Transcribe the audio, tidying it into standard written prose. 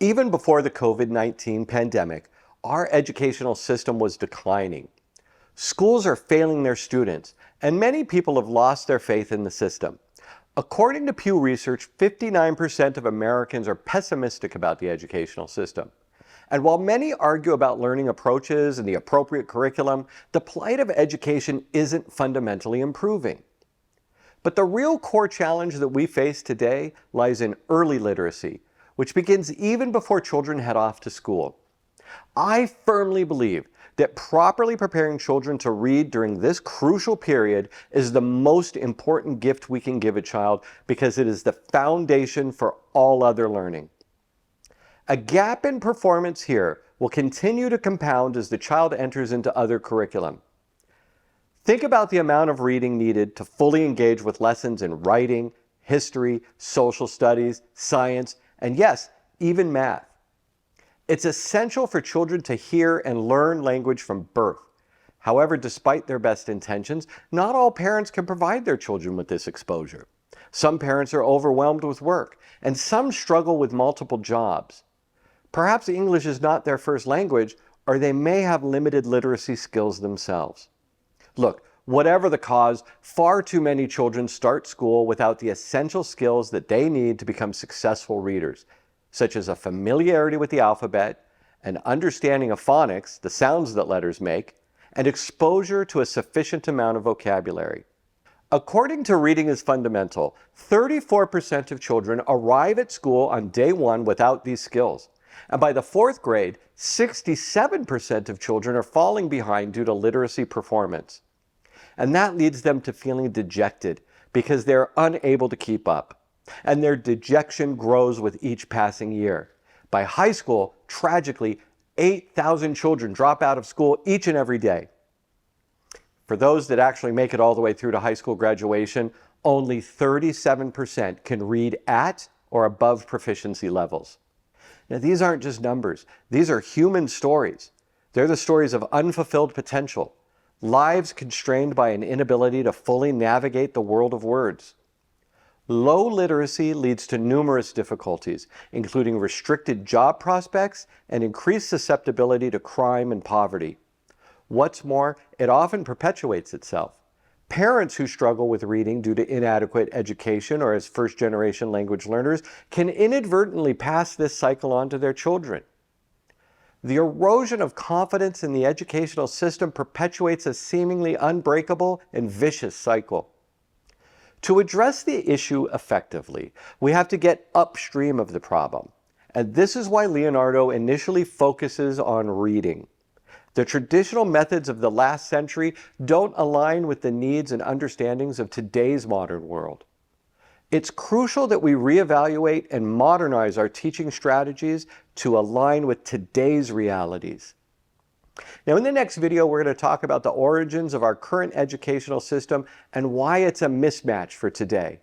Even before the COVID-19 pandemic, our educational system was declining. Schools are failing their students, and many people have lost their faith in the system. According to Pew Research, 59% of Americans are pessimistic about the educational system. And while many argue about learning approaches and the appropriate curriculum, the plight of education isn't fundamentally improving. But the real core challenge that we face today lies in early literacy, which begins even before children head off to school. I firmly believe that properly preparing children to read during this crucial period is the most important gift we can give a child because it is the foundation for all other learning. A gap in performance here will continue to compound as the child enters into other curriculum. Think about the amount of reading needed to fully engage with lessons in writing, history, social studies, science, and yes, even math. It's essential for children to hear and learn language from birth. However, despite their best intentions, not all parents can provide their children with this exposure. Some parents are overwhelmed with work, and some struggle with multiple jobs. Perhaps English is not their first language, or they may have limited literacy skills themselves. Look, whatever the cause, far too many children start school without the essential skills that they need to become successful readers, such as a familiarity with the alphabet, an understanding of phonics, the sounds that letters make, and exposure to a sufficient amount of vocabulary. According to Reading is Fundamental, 34% of children arrive at school on day one without these skills. And by the fourth grade, 67% of children are falling behind due to literacy performance. And that leads them to feeling dejected because they're unable to keep up. And their dejection grows with each passing year. By high school, tragically, 8,000 children drop out of school each and every day. For those that actually make it all the way through to high school graduation, only 37% can read at or above proficiency levels. Now, these aren't just numbers. These are human stories. They're the stories of unfulfilled potential, lives constrained by an inability to fully navigate the world of words. Low literacy leads to numerous difficulties, including restricted job prospects and increased susceptibility to crime and poverty. What's more, it often perpetuates itself. Parents who struggle with reading due to inadequate education or as first-generation language learners can inadvertently pass this cycle on to their children. The erosion of confidence in the educational system perpetuates a seemingly unbreakable and vicious cycle. To address the issue effectively, we have to get upstream of the problem. And this is why Leonardo initially focuses on reading. The traditional methods of the last century don't align with the needs and understandings of today's modern world. It's crucial that we reevaluate and modernize our teaching strategies to align with today's realities. Now, in the next video, we're going to talk about the origins of our current educational system and why it's a mismatch for today.